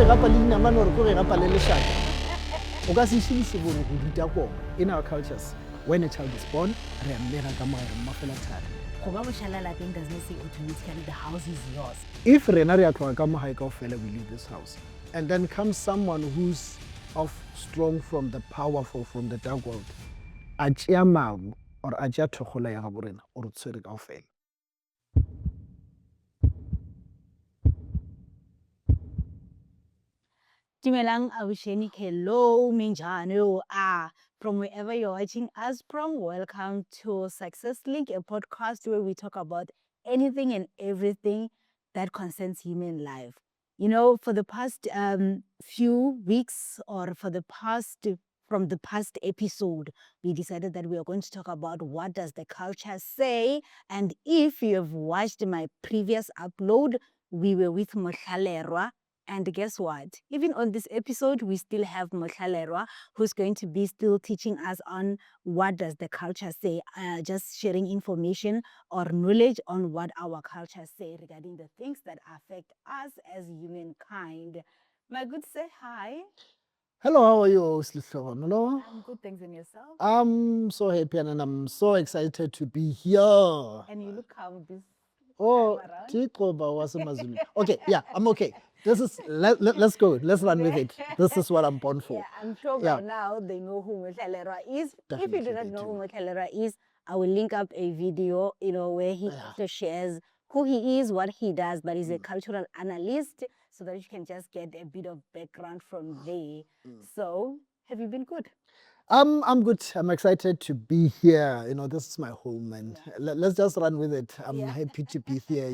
re gapa le dinamane gore ko re gapa le lešaka o ka se šhediše gore go ruta koo. In our cultures, when a child is born, re a mmega ka moa re mmafela thari. Go ba bošala lapeng does not say automatically the house is yours. If rena re a tloga ka mogae kaofela we leave this house, and then comes someone who's strong from the powerful, from the dark world, a tšea mabu or a tšea thogola ya gabo rena o re tshwere kaofela. Dumelang Ausheni, hello Minjani, from wherever you're watching us from, welcome to Success Link, a podcast where we talk about anything and everything that concerns human life. You know, for the past few weeks or from the past episode, we decided that we are going to talk about what does the culture say. And if you have watched my previous upload, we were with Mohlalelwa. And guess what? Even on this episode, we still have Mohlalelwa, who's going to be still teaching us on what does the culture say, just sharing information or knowledge on what our culture say regarding the things that affect us as humankind. My good, say hi. Hello, how are you, Slihlogon? Hello? I'm good, thanks, and yourself? I'm so happy and I'm so excited to be here. And you look calm this Oh, time Mazulu. Okay, yeah, I'm okay. This is let's go. Let's run with it. This is what I'm born for. Yeah, I'm sure by now they know who Mohlalelwa is. Definitely If you do not they know do. who Mohlalelwa is, I will link up a video, where he also shares who he is, what he does, but he's a cultural analyst, so that you can just get a bit of background from there. So, have you been good? I'm good. I'm excited to be here. This is my home, and let's just run with it. I'm happy to be here.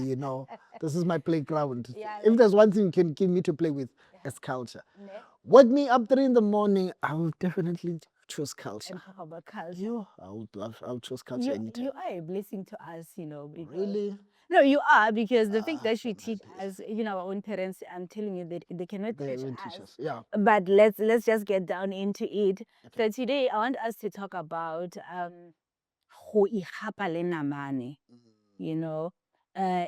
This is my playground. Yeah, If there's one thing you can give me to play with, it's culture. Ne? Wake me up 3 in the morning, I will definitely choose culture. And talk about culture. Yeah, I'll choose culture anytime. You are a blessing to us, because Really? no, you are, because the things that you teach us, our own parents, I'm telling you that they cannot They teach will us. teach us. Yeah. But let's just get down into it. So today I want us to talk about go igapa le namane.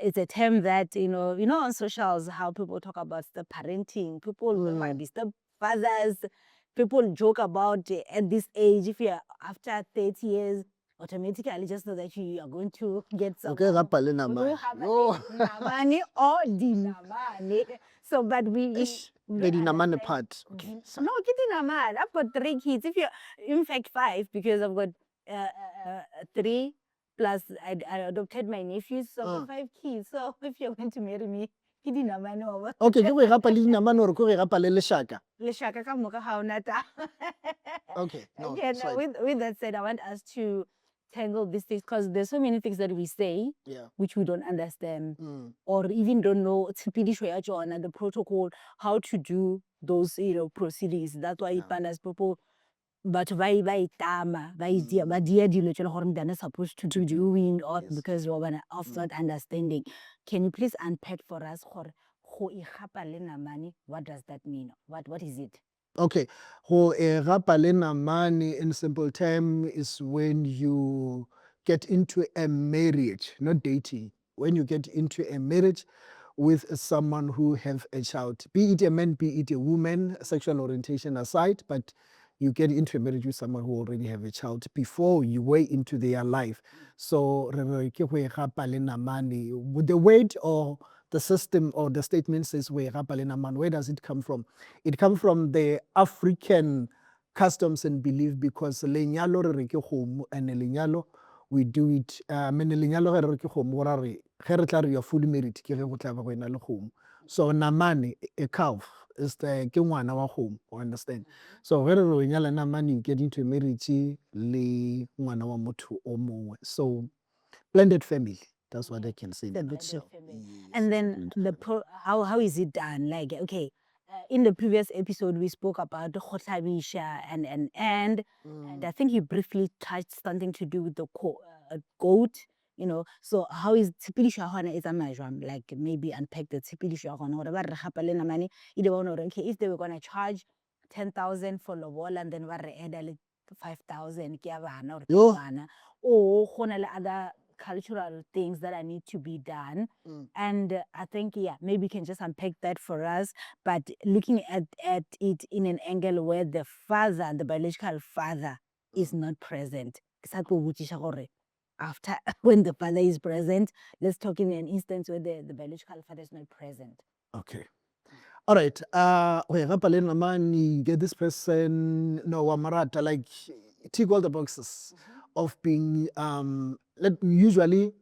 It's a term that on socials how people talk about the parenting. People might be stepfathers. People joke about at this age, if you're after 30 years, automatically just know that you are going to get some. Okay, gapa le namane. Yo. Namane or dinamane. So, but The dinamane part. Okay. No, dinamane. I've got 3 kids. If you're, in fact, 5, because I've got 3 plus I adopted my nephews, so I've got 5 kids. So if you're going to marry me, ke dinamane over. Okay, ke go gapa le dinamane or ke go gapa le lešaka? Lešaka ka moka ga ona taba. Okay, no, Yeah, it's fine. with that said, I want us to tangle these things, because there's so many things that we say which we don't understand or even don't know the protocol, how to do those proceedings. That's why as people, but ba itama ba dia dilo tse le gore they're not supposed to be doing, or because of not understanding. Can you please unpack for us gore go igapa le namane, what does that mean? What is it? Okay, go gapa le namane in simple term is when you get into a marriage, not dating. When you get into a marriage with someone who have a child, be it a man, be it a woman, sexual orientation aside, but you get into a marriage with someone who already have a child before you weigh into their life. So re re ke go gapa le namane. With the word or the system or the statement says we gapa le namane, where does it come from? It comes from the African customs and belief, because lenyalo re re ke kgomo, and lenyalo we do it lenyalo ge re re ke kgomo ra re ge re tla re you're fully married ke ge go tla ba go ena le kgomo. So namane, a calf, is the ke ngwana wa kgomo, you understand? So ge re re o nyala namane, you get into a marriage le ngwana wa motho o mongwe. So blended family, that's what I can say. And then how is it done? Like, okay, in the previous episode we spoke about the khotlabisha and I think you briefly touched something to do with the goat. So how is tshepedišo ya gona e tsamaya jwang? Like, maybe unpack the tshepedišo ya gona gore ba re gapa le namane e le bona gore okay, if they were going to charge 10,000 for lobola and then ba re add 5,000 ke ya bana or ke bana, or gona le other cultural things that need to be done. Mm. And I think, yeah, maybe you can just unpack that for us. But looking at it in an angle where the father, the biological father, is not present. After, when the father is present, let's talk in an instance where the biological father is not present. Okay. All right. You get this person, no, Wamarata, like, tick all the boxes of being, usually,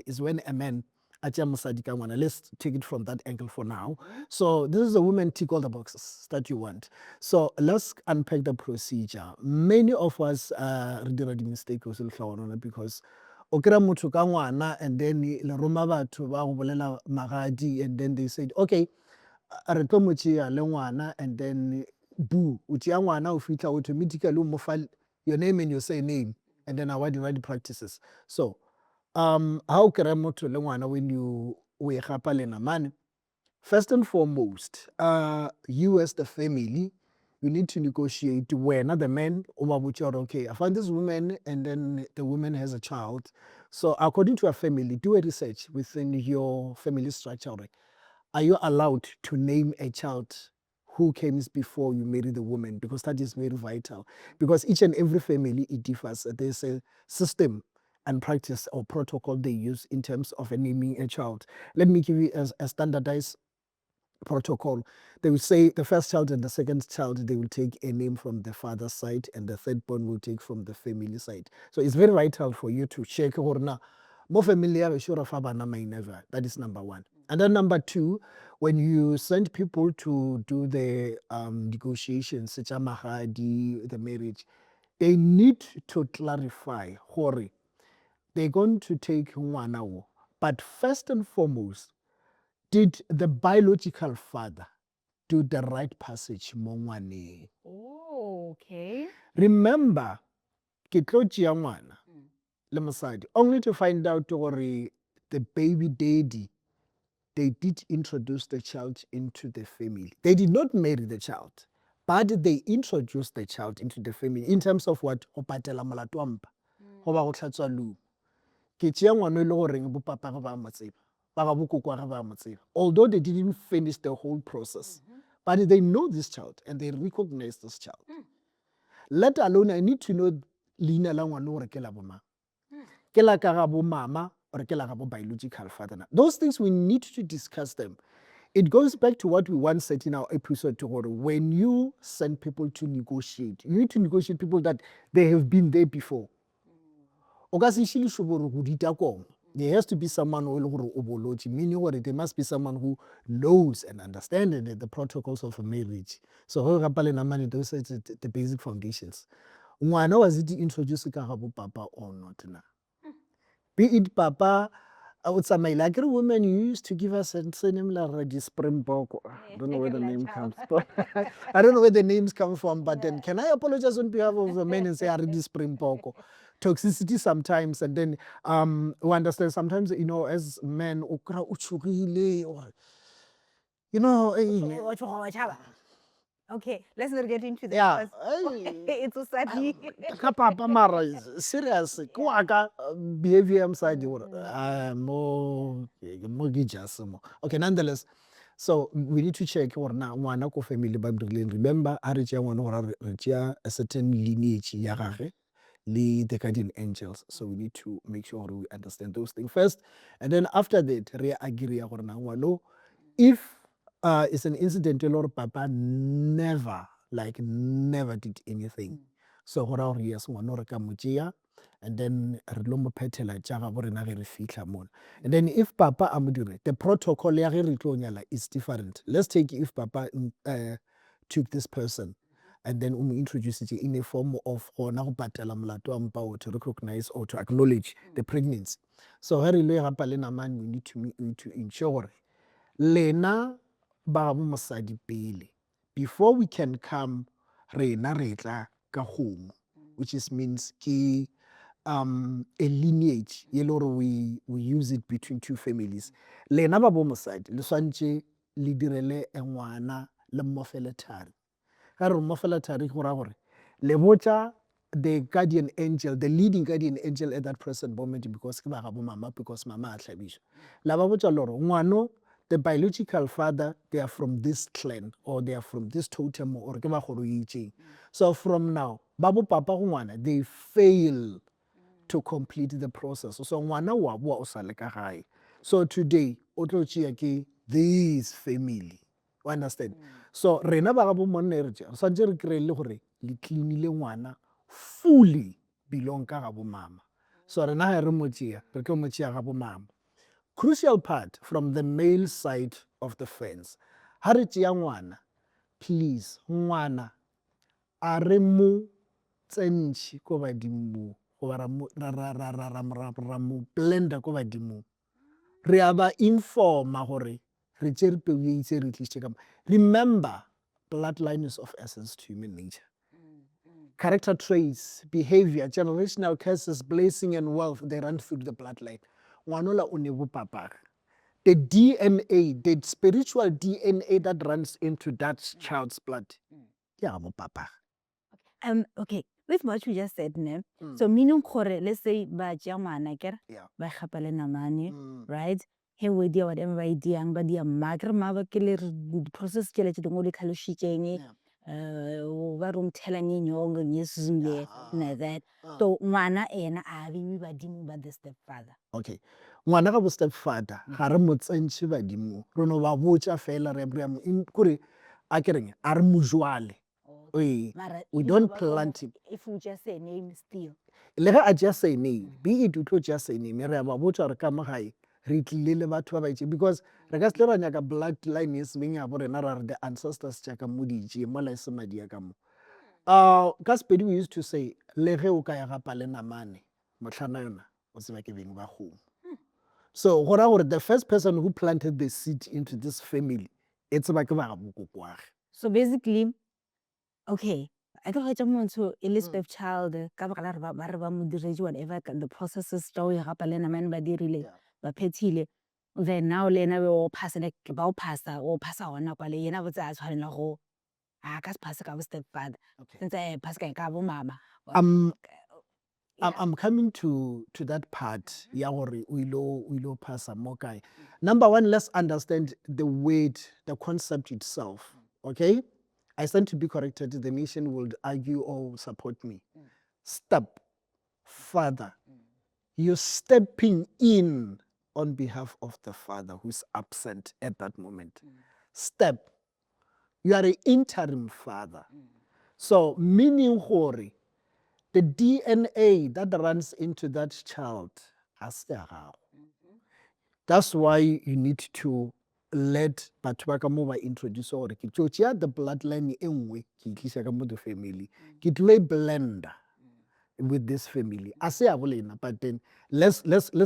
is when a man, let's take it from that angle for now. So this is a woman, tick all the boxes that you want. So let's unpack the procedure. Many of us did a mistake because okra motho ka ngwana and then le roma batho ba go bolela magadi and then they said okay re tlo mo tšea le ngwana and then boo o tšea ngwana o fitlha automatically o mo fa your name and your surname and then award the practices. So how o kry motho le ngwana when you o e gapa le namane, first and foremost, you as the family, you need to negotiate where the man, okay, I found this woman and then the woman has a child. So according to a family, do a research within your family structure. Are you allowed to name a child who came before you marry the woman? Because that is very vital. Because each and every family, it differs. There's a system and practice or protocol they use in terms of naming a child. Let me give you a standardized protocol. They will say the first child and the second child, they will take a name from the father's side and the third born will take from the family side. So it's very vital for you to check more familiar sure of never. That is number one. And then number two, when you send people to do the negotiations, such as the marriage, they need to clarify hore they're going to take ngwana. But first and foremost, did the biological father do the right passage mo ngwaneng? Oh, okay. Remember, ke tlo tšea ngwana le mosadi only to find out gore the baby daddy, they did introduce the child into the family. They did not marry the child, but they introduced the child into the family in terms of what? Go patela molato wa mpa, go ba go tlhatswa loo. Ke tšea ngwana e le goreng bo papa ga ba mo tseba, ba ga bo koko ga ba mo tseba. Although they didn't finish the whole process, but they know this child and they recognize this child. Let alone, I need to know leina la ngwana gore ke la bo mang. Ke la ka ga bo mama or ke la ga bo biological father. Those things we need to discuss them. It goes back to what we once said in our episode to when you send people to negotiate, you need to negotiate people that they have been there before. There has to be someone who meaning there must be someone who knows and understands the protocols of a marriage. So those are the basic foundations. Ngwana was it introduced ka ga papa or not na? Be it papa, I would say my like woman used to give us a name like Springbok. I don't know where the name comes from. I don't know where the names come from, but then can I apologize on behalf of the men and say I read Springbok? Toxicity sometimes, and then we understand sometimes, as men, Okay, let's not get into that. Yeah. It's so sad. Ka papa mara serious ke wa ka behavior side mo ke just mo. Okay, nonetheless, so we need to check gore na ngwana ko family ba dirileng. Remember a re tšea ngwana gore re tšea a certain lineage ya gagwe le the guardian angels. So we need to make sure we understand those things first, and then after that re agree gore na ngwana if it's an incident where papa never did anything. So gore yes ngwana re ka mo tšea and then re lo mo phethela tša ga bo rena ge re fitlha mona. And then if papa a mo dire, the protocol ya ge re tlo nyala is different. Let's take if papa took this person and then introduce it in a form of gona go patela molato wa mpa to recognize or to acknowledge the pregnancy. So ge re ile gapa le namane, we need to ensure lena ba bo mosadi pele before we can come rena re tla ka kgomo, which means ke a lineage ye le gore we use it between two families. Lena ba bo mosadi le swantše le direle ngwana le mmofele thari. Ga re mmofele thari go ra gore le botša the guardian angel, the leading guardian angel at that present moment, because ke ba ga bo mama, because mama a tlhabiswa. La ba botsa le gore ngwano, the biological father, they are from this clan or they are from this totem or ke ba gore o itseng. So from now, ba bo papa go ngwana, they fail to complete the process. So ngwana wa boa o sa le ka gae. So today o tlo tšea ke this family. You understand? So rena ba ga bo monna re tšea, santse re kry le gore le cleanile ngwana fully belong ka ga bo mama. So rena ha re mo tšea, re ke mo tšea ga bo mama. Crucial part from the male side of the fence. Ha re tšea ngwana, please, ngwana a re mo tsentšhe ko badimo goba ra mo blender ko badimo. Re a ba informa gore re tšere peo ye itse re tlišitše ka mo. Remember, bloodline is of essence to human nature. Character traits, behavior, generational curses, blessing and wealth, they run through the bloodline. Ngwanola o ne bo papa. The DNA, the spiritual DNA that runs into that child's blood, yeah, bo papa. Okay, with what you just said, ne? So meaning gore, let's say ba tšea ngwana kere, Yeah. ba gapa le namane, right? He we dia whatever ba diang ba dia magre ma ba ke le process ke le tšhe dingwe di tlhalositšeng ba re mthela nyenyong nyesuzule na that. So ngwana ena a be badimo ba the stepfather. Okay. Ngwana ga bo stepfather, ga re mo tsentšhe badimo. Re no ba botša fela re kore a kereng a re mo jwale. Mara We if don't you ba- plant him. If you just say name still. Le ga a tšea surname, be it o tlo tšea surname, re a ba botša gore ka mo gae re tlile le batho ba ba itše, because re ka se tle ra nyaka bloodline e semeng ya bo rena ra re the ancestors tša ka mo di itšee mola e se madi a ka mo. Ka Sepedi we used to say le ge o ka ya gapa le namane motlhana yona o tseba ke beng ba kgomo. So go ra gore the first person who planted the seed into this family e tseba ke ba ga bokoko wa ge. So basically, okay, I tlo ga motho e le stepchild ka baka la ba re ba mo diretse whatever the processes tša o e gapa le namane ba dirile ba phethile, then now le ena o phasa ona kwa le yena botse a tshwanela go a ka se phase ka bo stepfather sentse phase ka bo mama. I'm coming to that part ya gore o ilo phasa mo kae. Number one, let's understand the word, the concept itself. Okay? I stand to be corrected. The nation will argue or support me. Step, father. You're stepping in on behalf of the father who's absent at that moment. Step. You are an interim father. So, meaning gore, the DNA that runs into that child has the gago. That's why you need to let batho ba ka mo ba introduce gore ke tlo tšea the bloodline e nngwe ke itlisa ka mo the family ke tlo e blender with this family. I say abolena, but then let's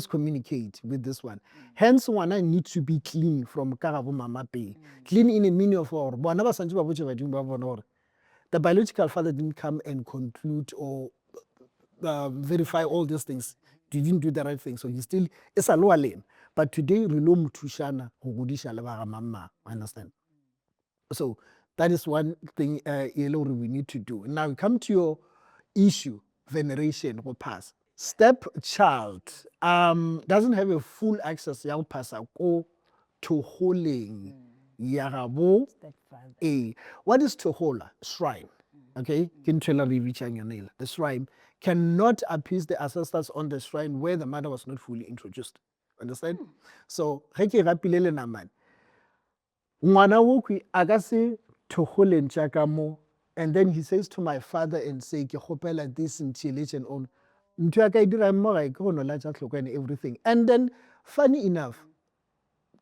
communicate with this one. Hence ngwana needs to be clean from ka ga bo mama pay. Clean in a meaning of gore bona ba santse ba botse badimo ba bona gore the biological father didn't come and conclude or verify all these things. You didn't do the right thing, so he still is a lower lane. But today re lo mothušana go godisha le ba ga mama. Understand? So that is one thing we need to do. Now we come to your issue, veneration or pass. Stepchild doesn't have a full access ya go passa ko toholeng ya gabo. What is tohola? Shrine. Okay? The shrine cannot appease the ancestors on the shrine where the mother was not fully introduced. Understand? So, ge ke rapile le namane. Ngwana wo kwi a ka se thogoleng tša ka mo, and then he says to my father and say ke kgopela this ntšheletše and all. Ntho ya ka e dirang mo gae ke go no latša tlhoko and everything. And then, funny enough,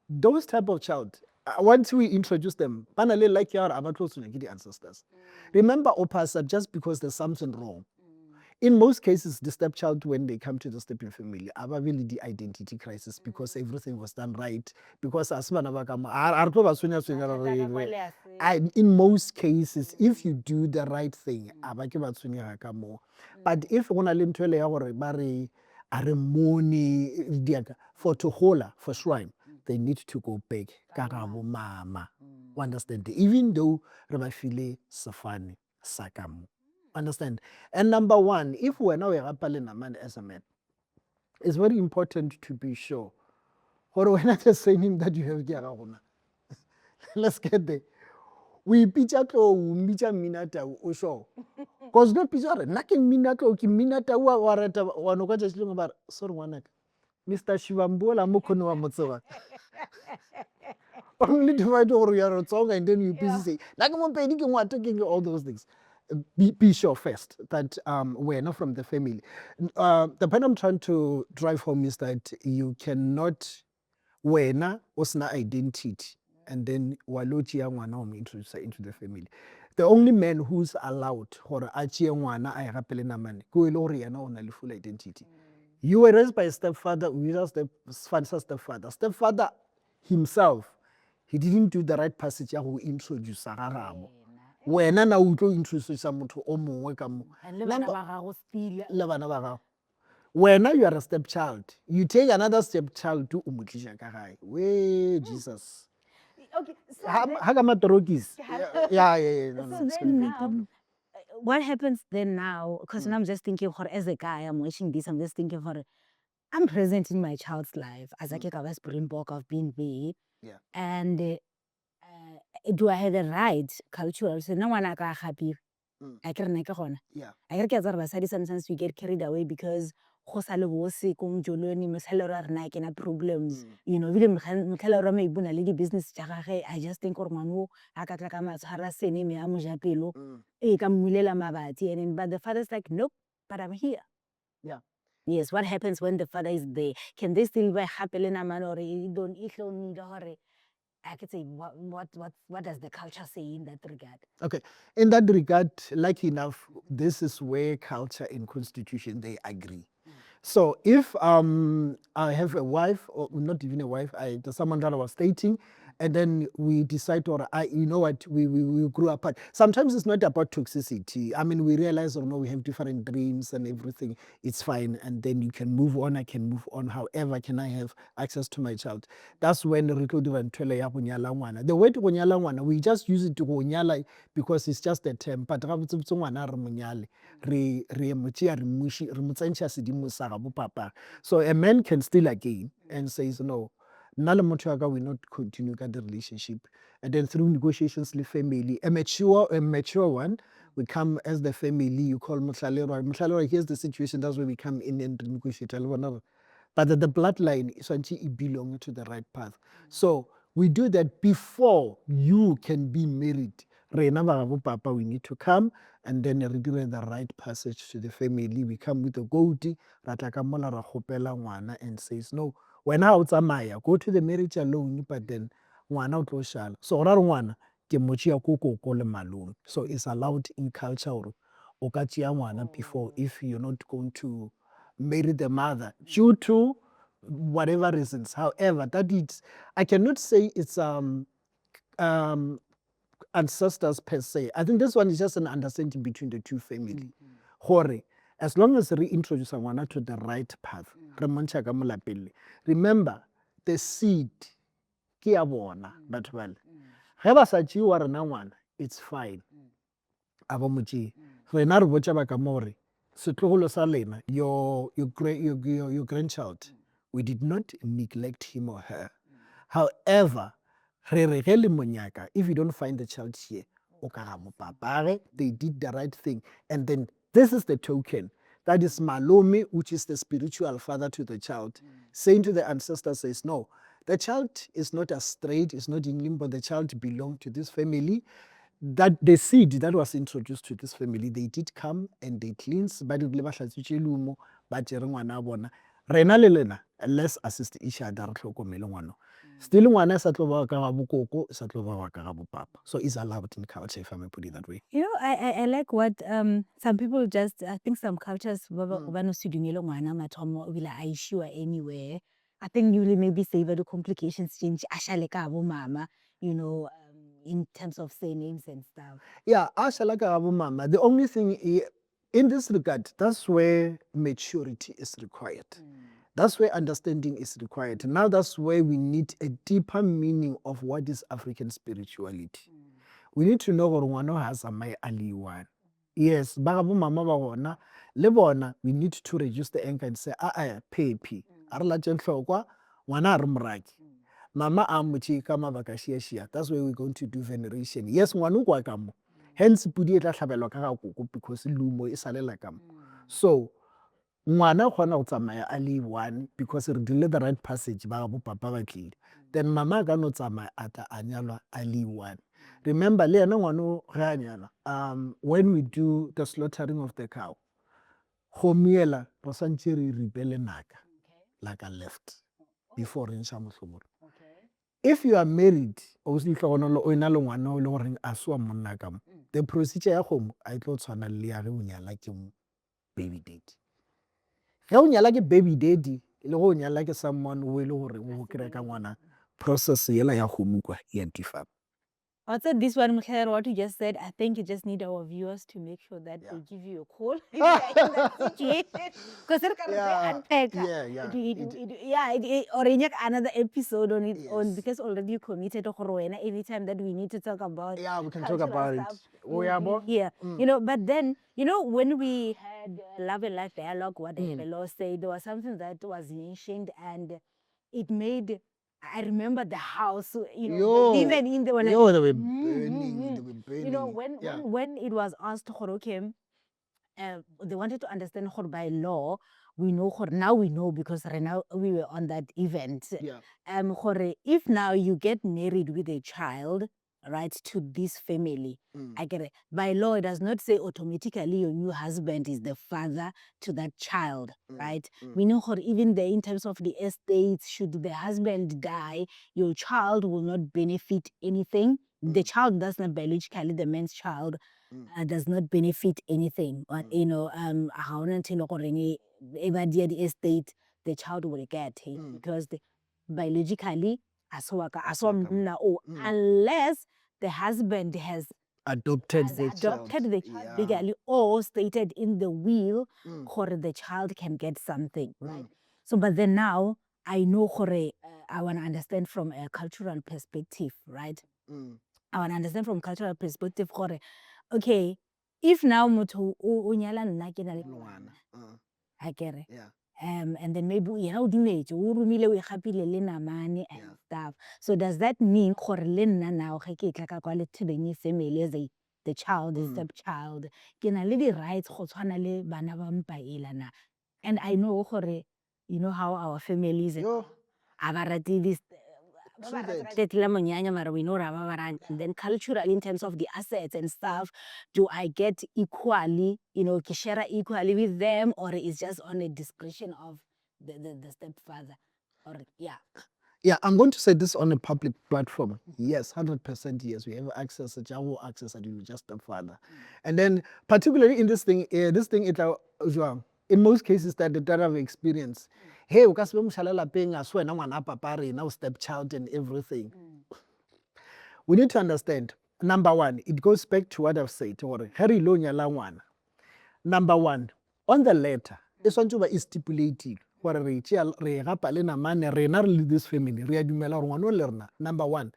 those type of child, once we introduce them, ba na le like ya gore a ba tlo tshwenya ke the ancestors. Remember, Opasa, just because there's something wrong. In most cases, the stepchild, when they come to the stepping family, aba really the identity crisis because everything was done right. Because in most cases, if you do the right thing, but if one for Tohola, for shrine, they need to go back. Mama. Understand? Even though Rabafile Safani Sakamu. Understand? And number one, if we're now a man as a man, it's very important to be sure. Or we're not just saying that you have Giaragona. Let's get there. We picture to Micha Minata or so. Because no picture, nothing Minato, Kiminata, or no just about sort one. Mr. Shivambola Mukono Motsoa. Only to write over your song and then you say, Nagamon Penny, you want taking all those things. Be sure first that we're not from the family. The point I'm trying to drive home is that you cannot wena osna identity and then walochi ngwana introduce into the family. The only man who's allowed or achie ngwana a rapele na mane go ile hore yena o na le full identity. You were raised by a stepfather, we just stepfather. Stepfather himself, he didn't do the right passage ya go introduce garabo. Wena na o tlo introduce motho o mongwe ka mo. And le bana ba gago still. Le bana ba gago. When you are a stepchild, you take another stepchild to umutlisha ka gae. We Jesus. Okay, so Hagamatoroki's. Yeah. so then now, what happens then now? Because now I'm just thinking, as a guy, I'm watching this, I'm just thinking, I'm present in my child's life as a Springbok of being there. Yeah. And do I have the right cultural? So no one like happy. I can't make a Yeah. I get sometimes we get carried away because problems. You know, business I just think but the father's like, nope, but I'm here. Yeah. Yes, what happens when the father is there? Can they still be happy in a man or you don't need a I could say what does the culture say in that regard? Okay. In that regard, like enough, this is where culture and constitution they agree. So if I have a wife, or not even a wife, there's someone that I was dating, and then we decide, or you know what, we grew apart. Sometimes it's not about toxicity. I mean, we realize, or no, we have different dreams and everything. It's fine, and then you can move on. I can move on. However, can I have access to my child? That's when the way to gonyala we just use it to gonyala because it's just a term. But so a man can still again and says no. Nala motho will not continue the relationship. And then through negotiations, the family, a mature one, we come as the family, you call Mutlalero. Mutlalero, here's the situation, that's where we come in and negotiate. But the bloodline is actually it belongs to the right path. So we do that before you can be married. Papa, we need to come and then redirect the right passage to the family. We come with a goatee, and says, no, when I was a Maya, go to the marriage alone, but then one out shall. So one so it's allowed in culture before if you're not going to marry the mother due to whatever reasons. However, that is, I cannot say it's ancestors per se. I think this one is just an understanding between the two families. As long as we introduce someone to the right path, remember the seed ke ya bona batho bale ge ba sa tšee wa rena ngwana it's fine a ba mo tšee rena re botša ba ka mo gore setlogolo sa lena your grandchild we did not neglect him or her however re re ge le monyaka if you don't find the child here o ka ga mo papage they did the right thing and then this is the token that is malome which is the spiritual father to the child saying to the ancestor says no. The child is not straight, it's not in limbo. The child belonged to this family. That the seed that was introduced to this family, they did come and they cleanse. But rena le lena, let's assist each other. Still ngwana sa tlo ba ka ga bokoko, sa tlo ba ka ga bopapa. So it's allowed in culture, if I may put it that way. You know, I like what some people just, I think some cultures, anywhere. I think you maybe savor the complications change, mama, you know, in terms of surnames and stuff. Yeah, mama. The only thing in this regard, that's where maturity is required. That's where understanding is required. Now that's where we need a deeper meaning of what is African spirituality. We need to know what one has a my Ali one. yes ba ga bo mama ba gona le bona we need to reduce the anger and say phephi a re latše hlokwa ngwana a re moraki mama a motše ka mabaka šiašia. That's why we're going to do veneration. Yes ngwana o kwa ka mo hence pudi e tla hlabelwa ka ga koko because lumo e salela ka mo. So ngwana o kgona go tsamaya a le one because re dile the right passage ba ga bo papa ba tlile, then mama a ka no tsamaya a tla a nyalwa a le one. Remember le yena ngwana o ge a nyalwa when we do the slaughtering of the cow kgomo ela re swantše re ripe le naka like a left before re ntsha mohlomong. If you are married obviously hlogonolo o ena le ngwana o le goreng a se wa monna ka mo, the procedure ya kgomo a e tlo tshwana le ya ge o nyala ke baby daddy. Ge o nyala ke baby daddy le go nyala ke someone o e le gore o kry ka ngwana, process yela ya kgomo kwa ya differ. I'd say this one, Mkhitariro, what you just said, I think you just need our viewers to make sure that they give you a call if you're in that situation. Because it can unpack. Or in another episode on its own, because already you committed to Corona. Anytime that we need to talk about We can talk cultural about stuff, it. we'll be here. You know, but then, you know, when we had Love and Life dialogue, what the fellow said, there was something that was mentioned and it made, I remember the house, you know, even in the, when they were burning, they were burning. you know, when it was asked, okay, they wanted to understand by law, we know, now we know because right now we were on that event. If now you get married with a child, right, to this family, I get it. By law, it does not say automatically your new husband is the father to that child, right? We know even there in terms of the estates, should the husband die, your child will not benefit anything. The child does not biologically, the man's child does not benefit anything. But, you know, the estate, the child will get because biologically, unless the husband has adopted the child legally or stated in the will, the child can get something, right? So, but then now, I know I want to understand from a cultural perspective, right? I want to understand from cultural perspective, okay, if now motho o nyala nna ke na le ngwana, ha kere, and then maybe yena o dumetse o romile o igapile le namane and stuff. So does that mean gore le nna now ge ke tla ka kwa lethebeng family as the child is stepchild ke na le di rights go tshwana le bana ba mpa ela na? And I know gore, you know how our families a ba rate this we know and then culturally in terms of the assets and stuff, do I get equally, you know, share equally with them, or is just on a discretion of the stepfather? Or yeah, I'm going to say this on a public platform. Yes, 100% yes. We have access to access to just a father. And then particularly in this thing in most cases that I've experienced, hey, o ka se be moshala lapeng a se wena ngwana papa re now stepchild and everything. We need to understand, number one, it goes back to what I've said. Number one, on the letter, this one is stipulated. Number one,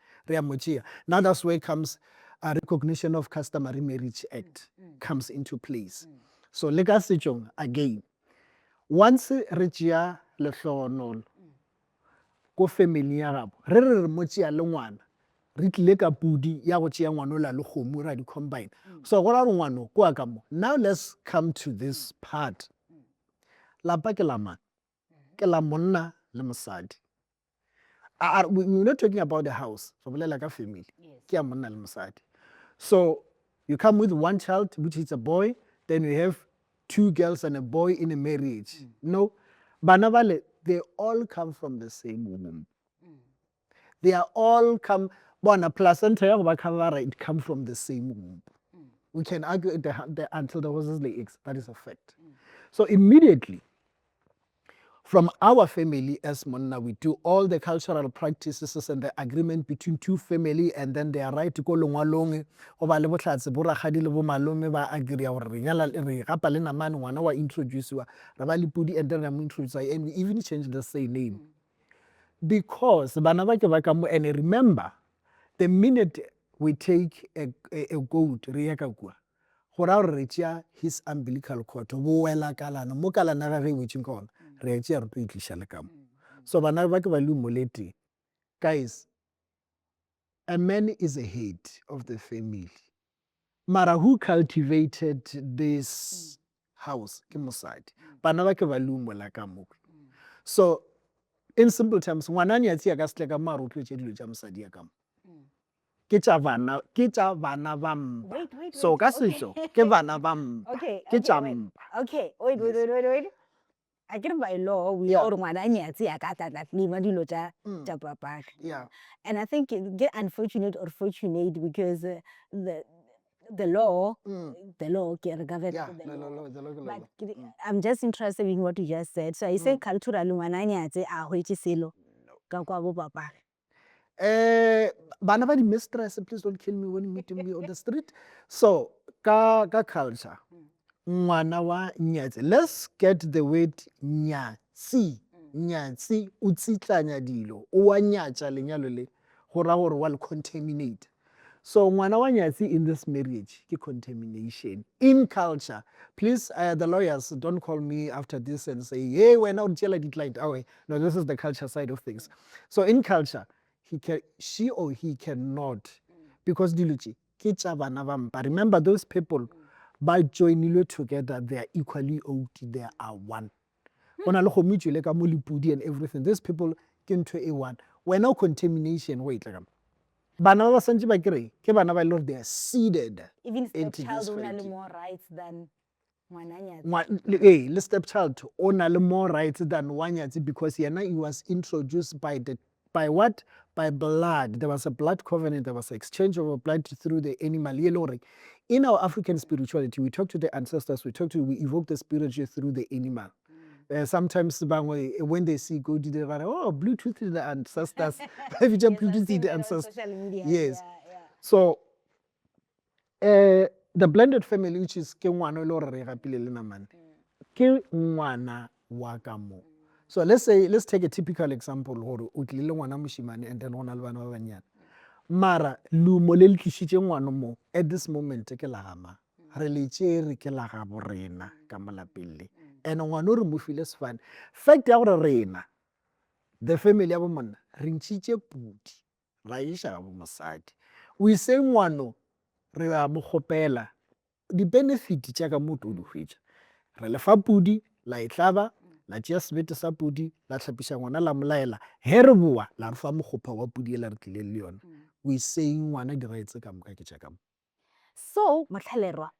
now that's where comes a recognition of customary marriage act comes into place. So legacy again, once reachia lehlohonolo ko family ya gabo re motšea le ngwana re tlile ka pudi ya go tšea ngwana o la le kgomo ra di combine. So go ra re ngwana ko ka mo. Now let's come to this part. Lapa ke la mang? Ke la monna le mosadi. We're not talking about the house. So bolela ka family. Ke ya monna le mosadi. So you come with one child, which is a boy, then you have two girls and a boy in a marriage. No, bana bale, they all come from the same womb. They are all come, bona placenta ya go ba cover, it come from the same womb. We can argue until the horses lay eggs. That is a fact. So immediately, from our family as Monna, we do all the cultural practices and the agreement between two family, and then they are right to go longwalong go ba le botlhatse bo ragadi le bo malome ba agree gore re nyala re gapa le namane ngwana wa introduce wa ra ba le pudi and then I'm introduce and we even change the same name because bana ba ke ba ka mo. And remember, the minute we take a goat re ya ka kwa go ra gore re tšea his umbilical cord bo wela kalana mo kalana ga ge e wetseng ka ona re a tšea re tlo itliša le kamo. So bana ba ke ba le molete, guys, a man is a head of the family. Mara who cultivated this house ke mosadi. Bana ba ke ba le umola ka mo. So in simple terms, ngwana nyatsi ya ka setle ka mara o tlo tšea dilo tša mosadi ya ka mo. Ke tša bana ba mpa. Wait. So ka Okay. setso ke bana ba mpa. Okay. Ke tša Wait. mpa. Okay. Wait. I get by law, we Yeah. are ngwana nyatsi ya ka tla tlima dilo tša papa. Yeah. And I think it get unfortunate or fortunate because the law, the law, ke re govern Yeah. the law. But But I'm just interested in what you just said. So I say culturally ngwana nyatsi a hwetše selo ka kwa bo papa. Bana ba di-mistress, please don't kill me when you meet me on the street. So ka culture, ngwana wa nyatsi, let's get the word nyatsi. Nyatsi o tsitlanya dilo, o wa nyatša lenyalo le, go ra gore wa le contaminate. So ngwana wa nyatsi in this marriage ke contamination. In culture, please, the lawyers, don't call me after this and say, hey, we're now tšela di-client. Oh, no, this is the culture side of things. So in culture, she or he cannot, because dilo tše ke tša bana ba mpa. Remember those people ba joinilwe together, they are equally owed, they are one. Go na le kgomo e tšwele ka mo le pudi and everything. These people ke ntho e one. Wena contamination, wait, like bana ba santse ba kere ke bana ba ile gore they are seeded Even into stepchild this o na le family. more rights than ngwana nyatsi. Le stepchild o na le more rights than wa nyatsi because yena he was introduced by what? By blood. There was a blood covenant, there was an exchange of blood through the animal. In our African spirituality, we talk to the ancestors, we evoke the spirit through the animal. Sometimes when they see go, they are oh, Bluetooth is the ancestors. Yes, I've Bluetooth is seen the that on ancestors. social media. Yes. Yeah. So the blended family, which is ke ngwana o le gore re gapile le namane, ke ngwana wa ka mo. So let's take a typical example gore o tlile le ngwana moshimane and then go na le bana ba banyana. Mara lumo le le tlišitše ngwana mo at this moment ke la gama. Re le tšere ke la ga borena ka mo lapeng le. And ngwana o re mo file sefane. Fact ya gore rena, the family ya bo monna, re ntšhitše pudi, ra iša ga bo mosadi. We say ngwano, re a mo kgopela di-benefit tša ka mo to di hwetša. Re lefa pudi, la e hlaba, la tšea sebete sa pudi, la tlhapiša ngwana la molaela. He re boa, la re fa mokgopha wa pudi e la re tlile le yona. We say ngwana di rights ka moka ke tša ka mo. So motlhalerwa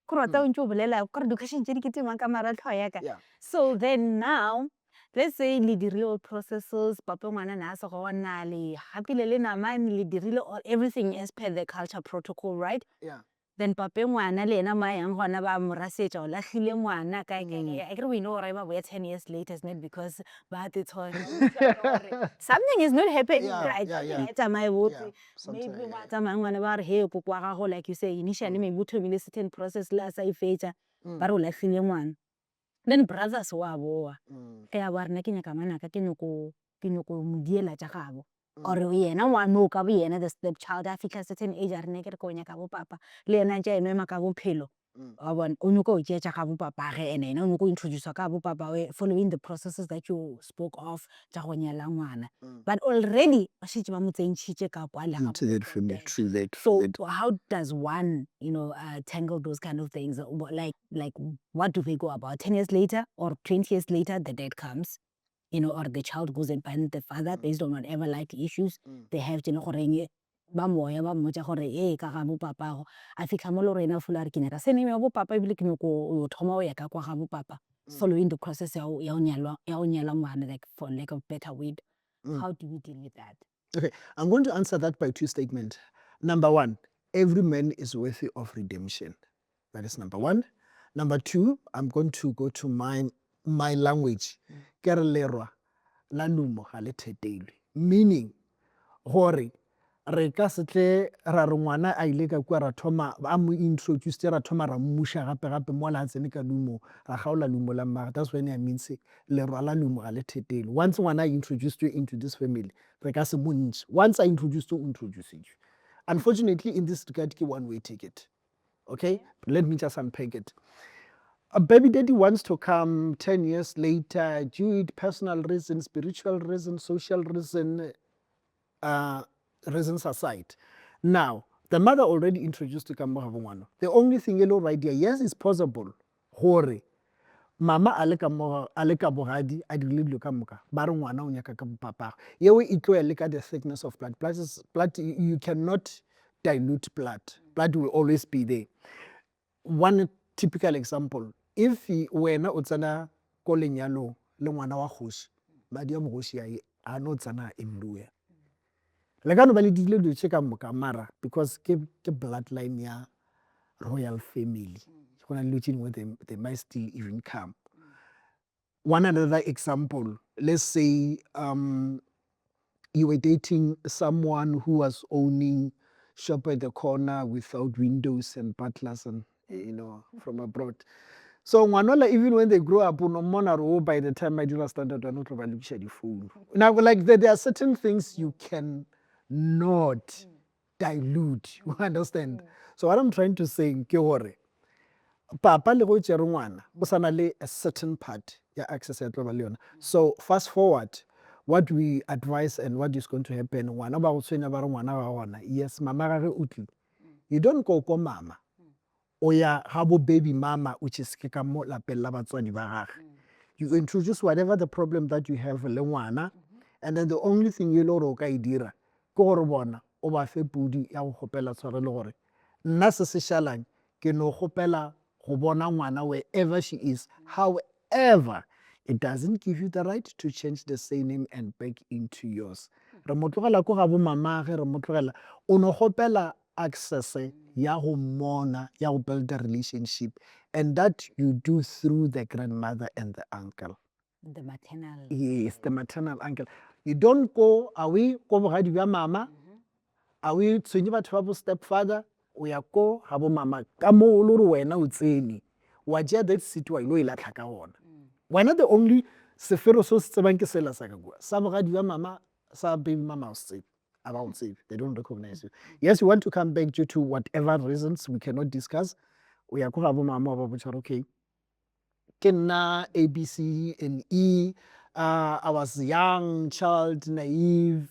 ko rata o ntse o bolela gore education tše di ketemang ka maratlho ya ka. Yeah. So then now, let's say le dirile processes, papa ngwana na se gona, le gapile le namane, le dirile everything as per the culture protocol, right? Yeah. Then papa ngwana le ena ma yang gona ba mo rasetša o lahlile ngwana ka I kere we know gore ba boya 10 years later, is not because ba something is not happening right. Yeah. Tsamaya botse. Sometimes, Maybe ba tsamaya ngwana ba re he koko wa gago, like you say initially maybe o thomile certain process le a sa e fetša ba re o lahlile ngwana. Then brothers wa boa ge a ba rena ke nyaka manaka ke nyako mo diela tša gabo. Or yena ngwana o ka bo yena the stepchild a fitlha certain age a re ne ke re ko nyaka bo papa le yena tša eno ema ka bophelo wa bona o nyaka o tšea tša ga bo papa ge ene yena o nyaka o introducea ka bo papa following the processes that you spoke of tša go nyala ngwana. But already ba šetše ba mo tsentšhitše ka kwa le into that family. True that. So how does one, tangle those kind of things? Like what do they go about? 10 years later or 20 years later, the dad comes, or the child goes and finds the father based on whatever like issues they have. Ba moya ba mmotša gore ka ga bo papa a fitlha mo le gore ena o fola re ke nyaka se name ya bo papa ebile ke nyako o thoma o ya ka kwa ga bo papa following the process ya go nyala ngwana, like for lack of better word. How do we deal with that? Okay, I'm going to answer that by two statements. Number one, every man is worthy of redemption. That is number one. Number two, I'm going to go to my language. Ke re lerwa la lumo ga le thetelwe. Meaning, gore re ka setle ra re ngwana a ile ka kwa ra thoma a mo introduce ra thoma ra mmusha gape mo la tsene ka lumo ra gaola lumo la mmaga. That's when I mean se lerwa la lumo ga le thetelwe. Once ngwana introduced you into this family, re ka se montshe. Once I introduced you, introduce you. Unfortunately, in this regard, ke one-way ticket. Okay? Let me just unpack it. A baby daddy wants to come 10 years later due to personal reasons, spiritual reasons, social uh, reasons aside. Now, the mother already introduced to Kambo. The only thing you know right here, yes, it's possible. Hore. Mama a le ka bogadi a dirile dilo ka moka ba re ngwana o nyaka ka bopapa yeo e tlo le ka the thickness of blood. Blood, you cannot dilute blood. Blood will always be there. One typical example, if wena o tsena ko lenyalong le ngwana wa kgoši madi a bogoši a no tsena emluya le ka no ba le dile dilo tše ka moka mara because ke bloodline ya royal family go na le dilo tše dingwe they might still even come. One another example, let's say you were dating someone who was owning shop at the corner without windows and butlers and from abroad. So ngwanola, even when they grow up, by the time I do standard, not the phone. Now, like there are certain things you can not dilute. You understand? So what I'm trying to say, ke hore, papa le go tšere ngwana go sana le a certain part ya access ya tlo ba le yona. So fast forward, what we advise and what is going to happen, ngwana ba go tshwenya ba re ngwana wa gona, yes, mama gage o tlile, you don't go ko mama o ya ga bo baby mama, which is ke ka mo lapeng la batswadi ba gage. You introduce whatever the problem that you have le ngwana, and then the only thing you lo o ka e dira ke gore bona o ba fe pudi ya go gopela tshware le gore nna se se šalang ke no gopela go bona ngwana wherever she is. However, it doesn't give you the right to change the surname and back into yours. Re mo tlogela ko ga bo mamage, re mo tlogela o no gopela access ya go mona ya go build a relationship, and that you do through the grandmother and the uncle. The maternal. Yes, the maternal uncle. You don't go away ko bogadi bja mama, a we tshwenye batho ba bo stepfather, o ya ko ga bo mama ka mo o le gore wena o tsene wa tšea that seat wa ile o e latlha ka gona. Wena the only sefero se o se tsebang ke sela sa ka kua sa bogadi bja mama sa baby mama o se about safe. They don't recognize you. Yes, you want to come back due to whatever reasons we cannot discuss. O ya ko ga bo mama ba botša okay, ke nna A, B, C, and E. I was young, child, naive.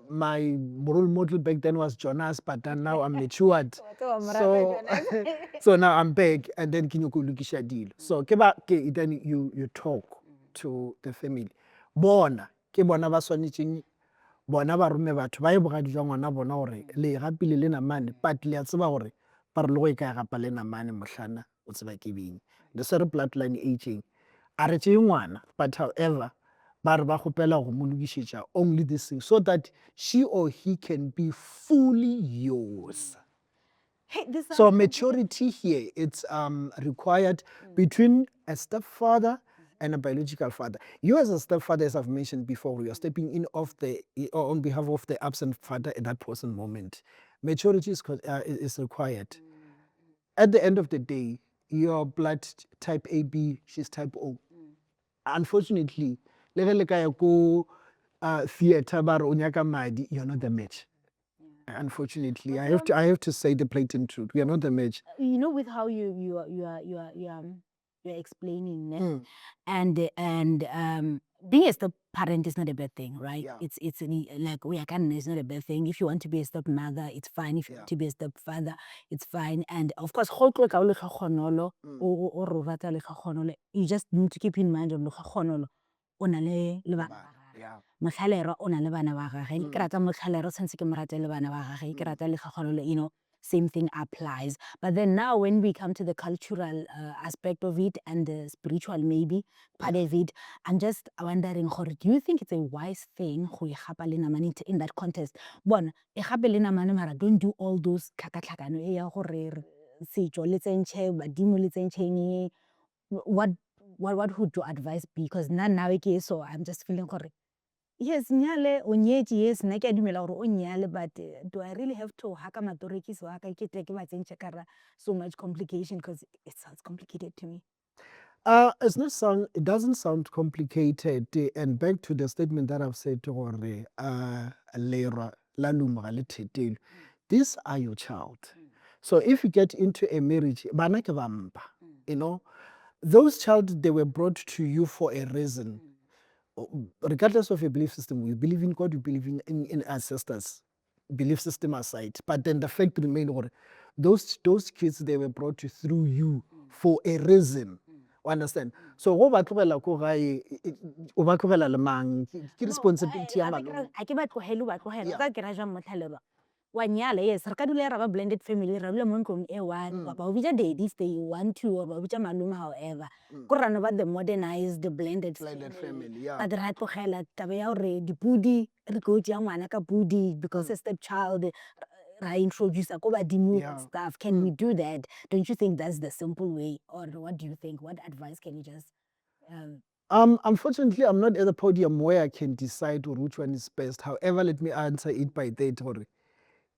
My role model back then was Jonas, but then now I'm matured. So now I'm back, and then can you go look at deal. So then you talk to the family. Bona ke bona ba swanetšeng bona ba rome batho ba e bogadi jwa ngwana bona gore le gapile le namane, but le a tseba gore ba re le go e ka gapa le namane mohlana o tseba ke beng. The sort of bloodline aging a re tšee ngwana, but however ba re ba gopela go mo lokišetša only this thing so that she or he can be fully yours. Hey, So maturity here, it's required between a stepfather and a biological father. You as a stepfather, as I've mentioned before, you are stepping in on behalf of the absent father at that present moment. Maturity is required. At the end of the day, your blood type AB, she's type O. Unfortunately, le ge le ka ya ko theater ba re o nyaka madi, you're not the match. Unfortunately, I have to say the blatant truth. We are not the match. You know, with how you're explaining, ne? And being a step parent is not a bad thing, right? Yeah. It's like we are kind it's not a bad thing. If you want to be a stepmother, it's fine. If you want to be a stepfather, it's fine. And of course, you just need to keep in mind o na le bana ba gagwe. Yeah. Motlhalero o na le bana ba gagwe. Ke rata motlhalero tshwanetse ke mo rate le bana ba gagwe. Ke rata le same thing applies. But then now when we come to the cultural aspect of it and the spiritual maybe part of it, I'm just wondering, do you think it's a wise thing go e gapa le namane in that context? Bona, e gape le namane mara don't do all those tlhakatlhakano e ya gore setšo le tsentšhe badimo le tsentšheng. What would your advice be? Because now so I'm just feeling yes, nyale o nyetse, yes, nna ke a dumela gore o nyale, but do I really have to haka matorekisi wa ka ke tle ke ba tsentše ka ra so much complication, because it sounds complicated to me. It doesn't sound complicated. And back to the statement that I've said, these are your child. So if you get into a marriage, bana ke bampa, you know, those child, they were brought to you for a reason. Regardless of your belief system, you believe in God, you believe in ancestors, belief system aside. But then the fact remains, or those kids, they were brought to through you for a reason. Understand? So go ba tlogela ko gae, o ba tlogela le mang? Ke responsibility ya malome. a ke ba tlogele o ba tlogela Yeah. ka ke ra jang motlhalelwa wa nyala yes re ka dula ra ba blended family ra dula mo ntlong e one ba o bitsa daddy stay 1 2 or ba o bitsa malome however ko rana ba the modernized blended family, yeah. but ra tlogela taba ya gore dipudi re go tšea ngwana ka pudi because a step child ra introduce ko badimo Yeah. stuff. Can we do that? Don't you think that's the simple way, or what do you think? What advice can you just Unfortunately, I'm not at the podium where I can decide which one is best. However, let me answer it by that.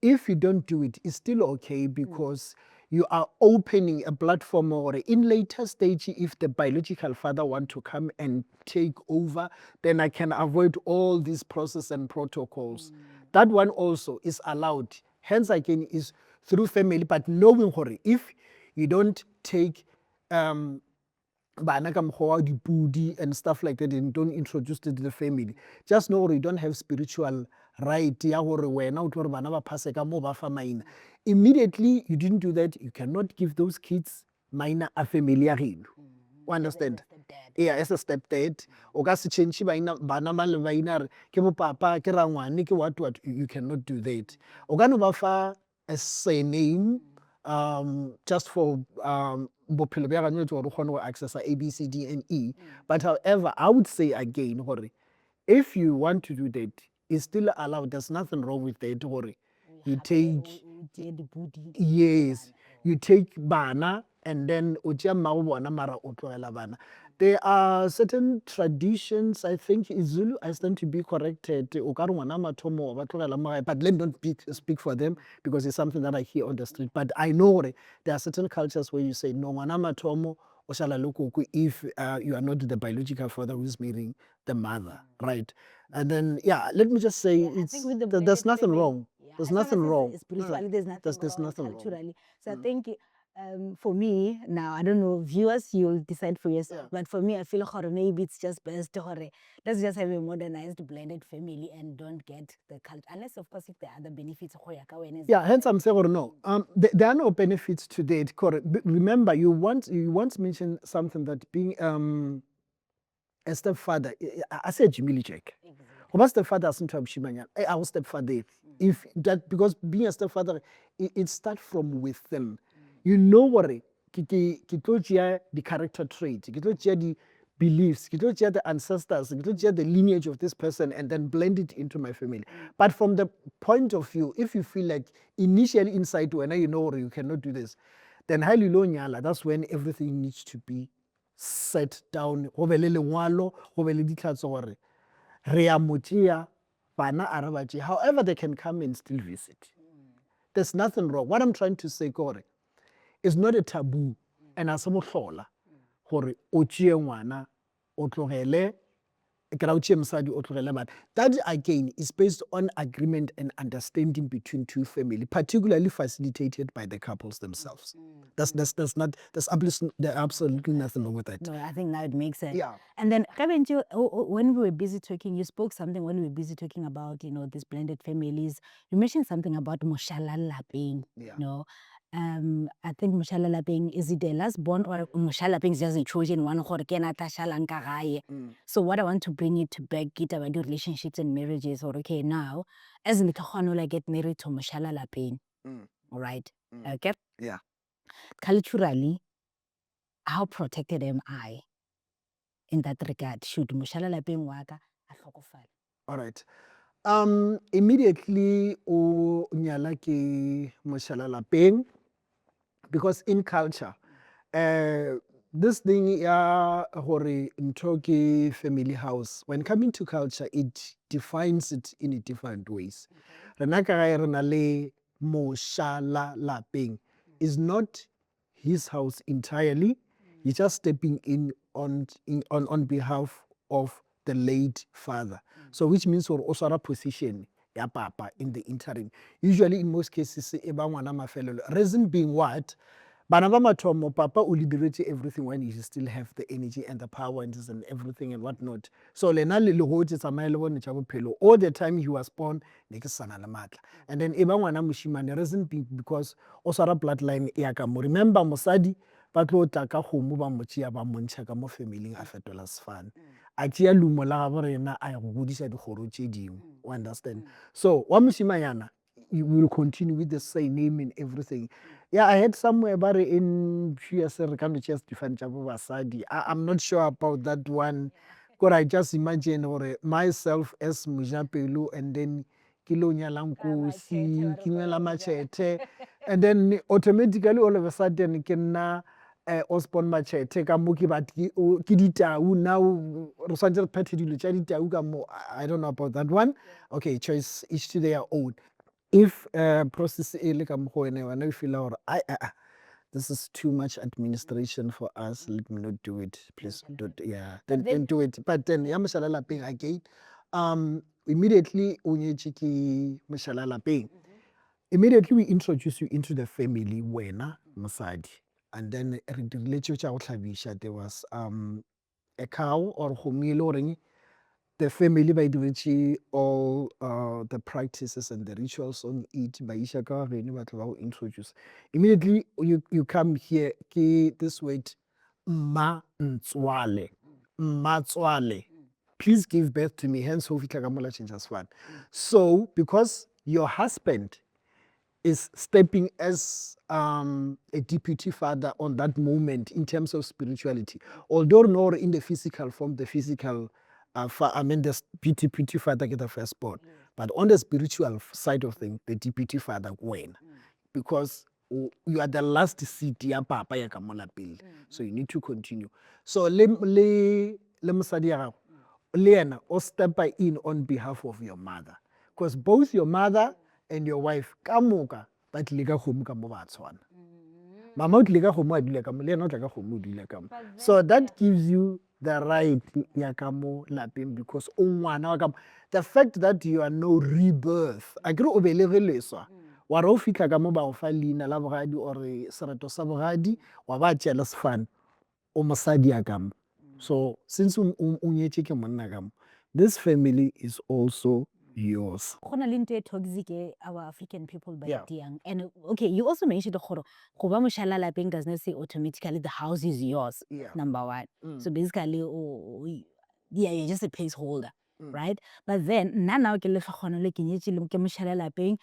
If you don't do it, it's still okay because you are opening a platform, or in later stage, if the biological father want to come and take over, then I can avoid all these process and protocols. That one also is allowed. Hence again is through family, but knowing if you don't take bana ka mokgwa wa dipudi and stuff like that and don't introduce it to the family, just know you don't have spiritual right ya gore wena o tlo re bana ba phase ka mo ba fa maina. Immediately you didn't do that, you cannot give those kids maina a family ya geno. O understand? Yeah, as a stepdad, o ka se change bana ba le baina re ke bo papa ke rangwane ke what you cannot do that. O ka no ba fa a surname just for bophelo bja gane gore o kgone go accessa A, B, C, D, and E. But however, I would say again, if you want to do that, it's still allowed. There's nothing wrong with that. You take, yes, you take bana and then o tšea mmago bona mara o tlogela bana. There are certain traditions, I think Zulu, I stand to be corrected, o ka re ngwana mathomo ba tlogela mo gae, but let me not speak for them because it's something that I hear on the street. But I know there are certain cultures where you say, no, ngwana mathomo o shala le koko if you are not the biological father who is marrying the mother, right? And then, yeah, let me just say, there's nothing wrong. There's nothing wrong. Spiritually, there's nothing wrong. wrong. Culturally. So I think for me, now, I don't know, viewers, you'll decide for yourself. Yeah. But for me, I feel maybe it's just best to let's just have a modernized blended family and don't get the culture. Unless, of course, if there are other benefits. Yeah, hence I'm saying, no. There are no benefits to that. Remember, you once mentioned something that being a stepfather, I said Jimmy check. What stepfather doesn't have Shimanya? I was stepfather. If that, because being a stepfather, it starts from within. You know what? The character trait, the beliefs, the ancestors, the lineage of this person, and then blend it into my family. But from the point of view, if you feel like initially inside when you know you cannot do this, then highly low nyala, that's when everything needs to be set down. Go be le lengwalo, go be le ditlhatso gore re a mo tšea, bana a re ba tšea. However, they can come and still visit. There's nothing wrong. What I'm trying to say, Kore, is not a taboo. And a se mohlola gore o tšee ngwana o tlogele ke ra o tšee mosadi o tlogele bana. That again is based on agreement and understanding between two families, particularly facilitated by the couples themselves. There's absolutely nothing wrong with that. No, I think now it makes sense. Yeah. And then, when we were busy talking, you spoke something when we were busy talking about, these blended families. You mentioned something about Moshala Laping. Yeah. I think Moshala Laping, is it the last born or Moshala Laping is just a chosen one? So what I want to bring it back, get about the relationships and marriages, or okay, now, as I get married to Moshala Laping, all right? Okay? Yeah. Culturally, how protected am I in that regard? Should Moshala Lapeng waka a hlokofala? All right. Immediately o nyala ke Moshala Lapeng, because in culture, this thing ya gore ntho ke family house, when coming to culture, it defines it in a different ways. Rena ka gae re na le Moshala Lapeng is not his house entirely. He's just stepping in on behalf of the late father. So which means or osara position ya papa in the interim. Usually in most cases e ba ngwana mafelelo. Reason being what? Bana ba mathomo, papa o liberate everything when you still have the energy and the power and everything and whatnot. So lena le hotse tsamaye le bone tša bophelo. All the time he was born, ne ke sana le matla. And then e ba ngwana moshimane, reason being because o swara bloodline ya ka mo. Remember mosadi ba tlo tla ka kgomo ba mo tšea ba montšha ka mo familing a fetola sefane. A tšea lumo la gabo rena a ya go godisa dikgoro tše dingwe. You understand? So wa moshimanyana, you will continue with the same name and everything. Yeah, I heard somewhere about it in USA, I'm not sure about that one. Because I just imagine or myself as Mujapelu and then kilo nyalang kosi, kinela machete, and then automatically all of a sudden kena Osborne machete ka mo ke bat ke ditau now re swantse re phethe dilo tša ditau ka mo. I don't know about that one. Okay, choice each to their own. If process e le ka mo go wena you feel gore this is too much administration for us, let me not do it, please don't, yeah, then do it. But then ya mošala lapeng again, immediately o nyetše ke mošala lapeng, immediately we introduce you into the family wena mosadi, and then re dirile tšeo tša go hlabiša. There was a cow or kgomo e le goreng the family by diretše all the practices and the rituals on it ba iša ka geno ba tla ba go introduce. Immediately you come here ke this word mmatswale. Please give birth to me, hence ho fitlha ka mola changes one. So because your husband is stepping as a deputy father on that moment in terms of spirituality, although not in the physical form, the physical the deputy father get the firstborn, but on the spiritual side of things, the deputy father when, because you are the last seat ya papa ya ka mo lapeng, so you need to continue. So le mosadi ya gago le yena o step in on behalf of your mother, because both your mother and your wife ka moka ba tlile ka kgomo ka mo ba tshwana. Mama o tlile ka kgomo a dula ka mo, le yena o tla ka kgomo o dula ka mo. So that gives you the right ya ka mo lapeng because o ngwana wa ka mo. The fact that you are no rebirth, a kere o belegeleswa, wa re o fitlha ka mo ba go fa leina la bogadi or sereto sa bogadi wa ba tšea le sefane o mosadi ya ka mo. So since o nyetše ke monna ka mo, this family is also yours. Go na le nto e toxic our African people by young. And okay, you also mentioned gore go ba mošala lapeng does not say automatically the house is yours. Number one. So basically you're just a placeholder. Right? But then nna now ke lefa gona le ke nyetse le ke mošala lapeng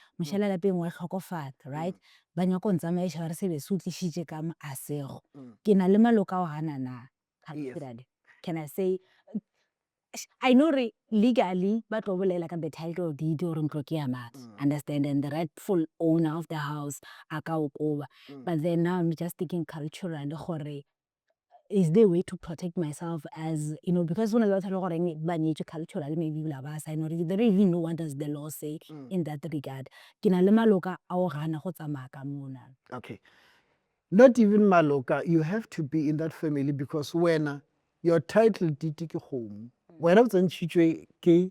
wa tlhokofala, right? Ba nyaka go ntsamaisha ba re se be se utlišitše ka mo a sego. Ke na le maloka o gana na. Can I say I know legally but like the title deed or understand, and the rightful owner of the house over. But then now I'm just thinking culturally, is there a way to protect myself as because one of the culturally maybe I know they don't even know what does the law say in that regard. Okay. Not even maloka, you have to be in that family because when your title deed ke home, when I was in ke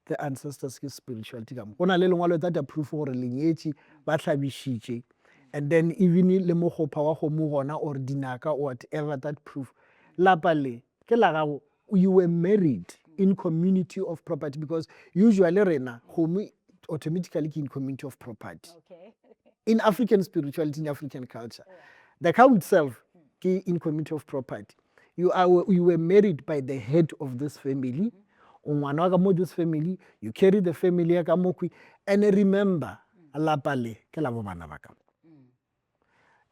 the ancestors ke spirituality ka mo. Go na le lengwalo that proof gore le nyetše ba hlabišitše, and then even le mogopha wa kgomo gona or dinaka or whatever that proof. Lapa le ke la gago, you were married in community of property because usually rena kgomo automatically ke in community of property. Okay. In African spirituality, in African culture, the cow itself ke in community of property. You were married by the head of this family. Ngwana wa ka mo this family, you carry the family ya ka mo kwi, and remember lapa le ke la bo bana ba ka.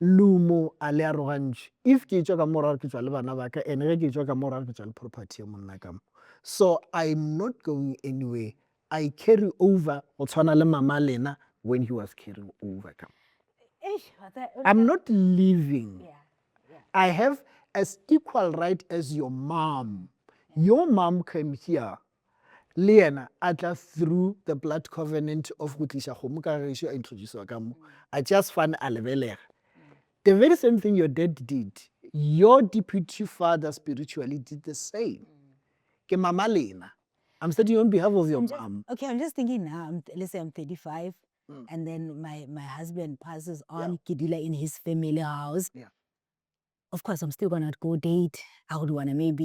Lumo a le arogantše. If ke tšwa ka moraro ke tšwa le bana ba ka, and ge ke tšwa ka moraro ke tšwa le property ya monna ka mo. So I'm not going anywhere. I carry over go tshwana le mama lena when he was carrying over. I'm not leaving. I have as equal right as your mom. Your mom came here. Liana, atlas through the blood covenant of Gutlisha Homuka ratio introduced Wakamu. I just found Aleveler. The very same thing your dad did, your deputy father spiritually did the same. Ke mama lena. I'm stating on behalf of your I'm just, mom. okay, I'm just thinking now, let's say I'm 35, Mm. and then my husband passes Yeah. on, ke dula in his family house. Yeah. Of course, I'm still gonna go date. I would wanna maybe,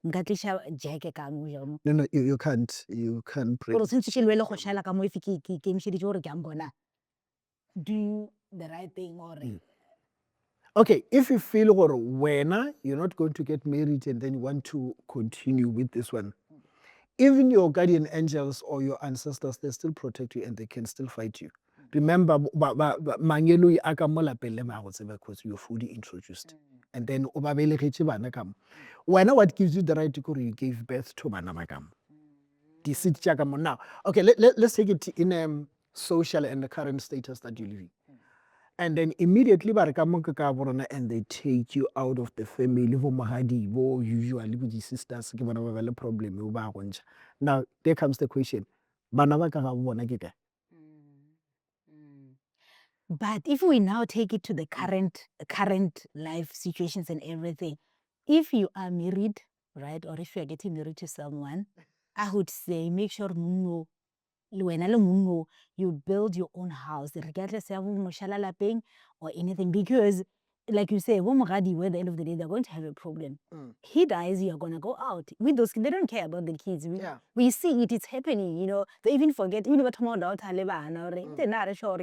nka tlisha jeke ka mo jaanong. No, you can't. You can't bring. Gore tshwantse ke lwele go šala ka mo if ke ikemišeditše gore ke a mbona. Do the right thing or Okay, if you feel or when you're not going to get married and then you want to continue with this one, even your guardian angels or your ancestors, they still protect you and they can still fight you. Remember, mangelo a ka mo lapeng le magotse because you're fully introduced. And then o ba belegetse bana ka mo. Wena, what gives you the right to go? You gave birth to bana ba ka mo. Di sit tša ka mo. Now, okay, let's take it in social and the current status that you live in. And then immediately ba re ka mo ke ka borona and they take you out of the family bo mahadi bo usually bo di-sisters ke bona ba ba le problem o ba go ntšha. Now there comes the question, bana ba ka ga bona ke kae? But if we now take it to the current life situations and everything, if you are married, right, or if you are getting married to someone, I would say make sure le wena le monno, you build your own house, regardless ya bo mošala lapeng or anything, because like you say, bo mogadi, at the end of the day, they're going to have a problem. He dies, you're going to go out. With those kids, they don't care about the kids. We see it, it's happening, They even forget, even if I'm out, they're not sure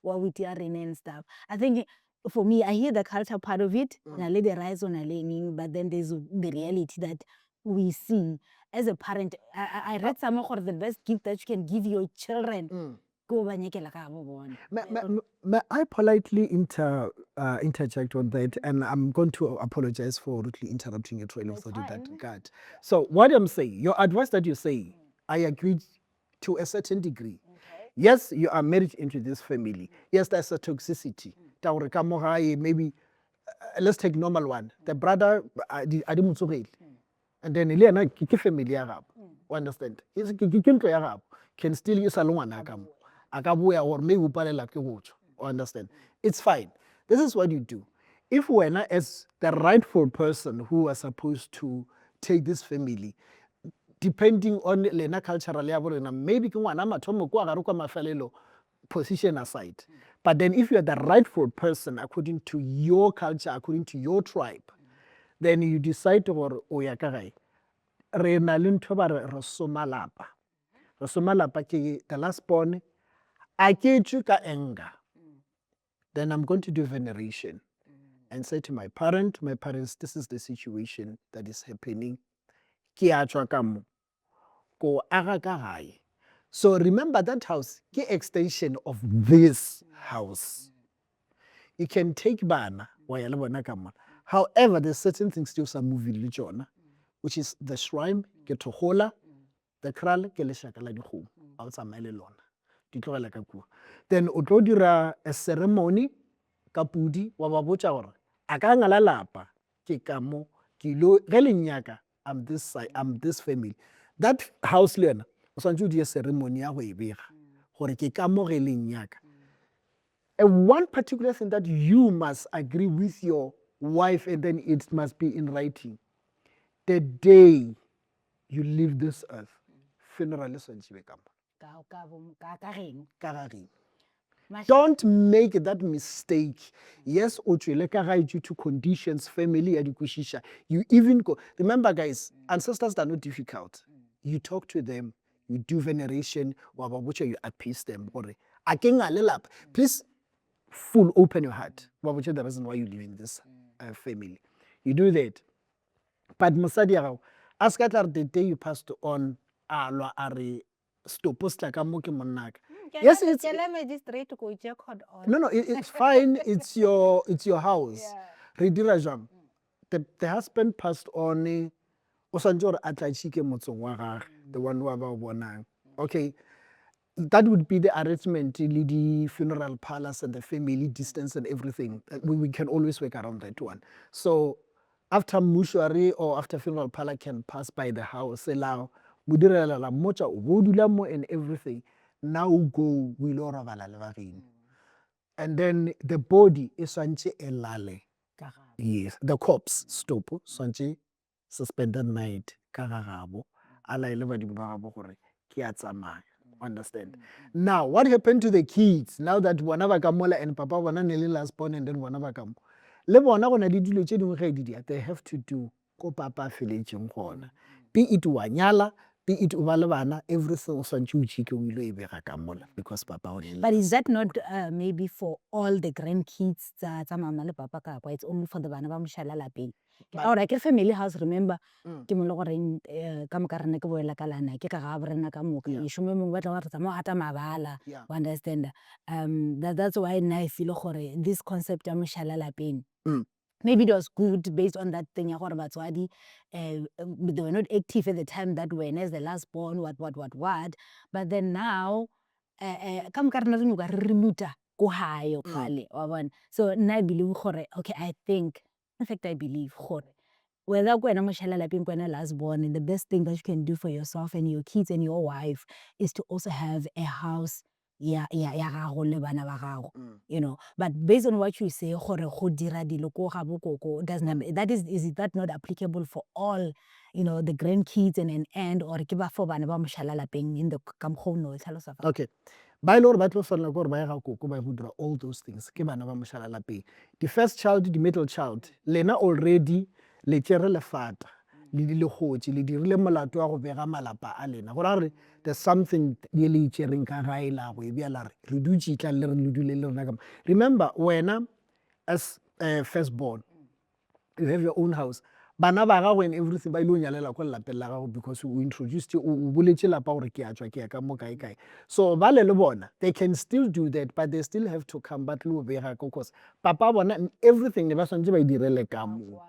what we are and stuff. I think for me, I hear the culture part of it, the rise on a learning, but then there's the reality that we see. As a parent, I read somewhere for the best gift that you can give your children. Go ba nyekela ka bo bona. May I politely interject on that, and I'm going to apologize for rudely interrupting your trail of thought in that regard. So what I'm saying, your advice that you say, I agree to a certain degree. Okay. Yes, you are married into this family. Yes, there's a toxicity. Maybe let's take normal one. The brother, and then Eliana ke family ya gago. Understand? Is ke ntlo ya gago. Can still use a ngwana ka mo. A ka boya or maybe o palela ke go tswa. Understand? It's fine. This is what you do. If wena as the rightful person who was supposed to take this family, depending on lena cultural ya borena, maybe ke ngwana mathomo kwa gare kwa mafelelo, position aside. But then if you are the rightful person according to your culture, according to your tribe, then you decide gore o ya ka gae. Re na le ntho ba re somalapa. Re somalapa ke the last born. I get you ka anger. Then I'm going to do veneration and say to my parents, this is the situation that is happening. Ke a tswa ka mo. Ko aga ka gae. So remember that house, ke extension of this house. You can take bana, wa ya le bona ka mona. However, there's certain things still some movie le tsona, which is the shrine, ke thogola, the kral, ke leshaka la dikgomo. A o tsamaye le lona. Di tlogela ka kua. Then o tlo dira a ceremony ka pudi wa ba botša gore a ka ngala lapa ke ka mo ke lo ge le nnyaka I'm this side, I'm this family. That house le yona o swantse o die ceremony ya go e bega gore ke ka mo ge le nnyaka. And one particular thing that you must agree with your wife, and then it must be in writing. The day you leave this earth, funeral is when you come. Don't make that mistake. Yes, due to conditions, family, education. You even go. Remember, guys, ancestors are not difficult. You talk to them, you do veneration, you appease them. Please, full open your heart. The reason why you live in this family. You do that. But Musadi, ask the day you passed on, yes, it's no, it's fine. It's your house. Yeah. The husband passed on. The one who about bonang. Okay. That would be the arrangement, the funeral palace and the family distance and everything. We can always work around that one. So after mortuary or after funeral parlor can pass by the house, allow and everything. Now go and then the body is swantse elale. Yes, the corpse stop swantse suspended night ka gagabo a laele badimo ba gabo gore ke a tsamaya. Understand? Now, what happened to the kids now that bona ba ka mola and papa bona ne le last born and then bona ba ka mo? Le bona go na le dilo tse dingwe ge di dia, they have to do ko papa a feletseng gona. Be it wa nyala, be it o ba le bana, everything o swantse o chike o ile e bega ka mola because papa o ne. But is that not maybe for all the grandkids tsa mama le papa ka kwa? It's only for the bana ba moshala lapeng. Or ke family house, remember, ke mo le goreng ka moka rena ke boela ka lana ke ka ga borena ka moka e shome mongwe ba tla wa re tsa mo ata mabala. Yeah. Understand? That's why now I feel gore this concept ya moshala lapeng, maybe it was good based on that thing ya gore batswadi they were not active at the time that when as the last born what, but then now ka moka rena re nyuka re remuta ko hae kgale wa bona. So nna I believe gore, okay, I think, in fact I believe gore whether kwena moshala lapeng kwena last born, the best thing that you can do for yourself and your kids and your wife is to also have a house ya gago le bana ba gago, you know. But based on what you say gore go dira dilo ko ga bokoko, that is that not applicable for all, you know, the grandkids and an aunt, or ke ba for bana ba moshala lapeng in the ka mokgwa o ne o tlhalosa ka? Okay. Ba ile gore ba tlo tshwanela gore ba ye ga koko ba go dira all those things ke bana ba moshala lapeng. The first child, the middle child, lena already le tšere lefata le di le gotse le dirile molato wa go bega malapa a lena go ra re there's something ye le itšereng ka gae la go e bja la re dutse itla le re le dule le rena ka. Remember wena as firstborn, you have your own house. Bana ba gago and everything ba ile o nyalela ko lelapeng la gago because o introduced o boletše lapa gore ke a tswa ke ya ka mo kae kae. So ba le bona they can still do that, but they still have to come back le o bega ko because papa bona everything ne ba swantse ba e direle ka mo.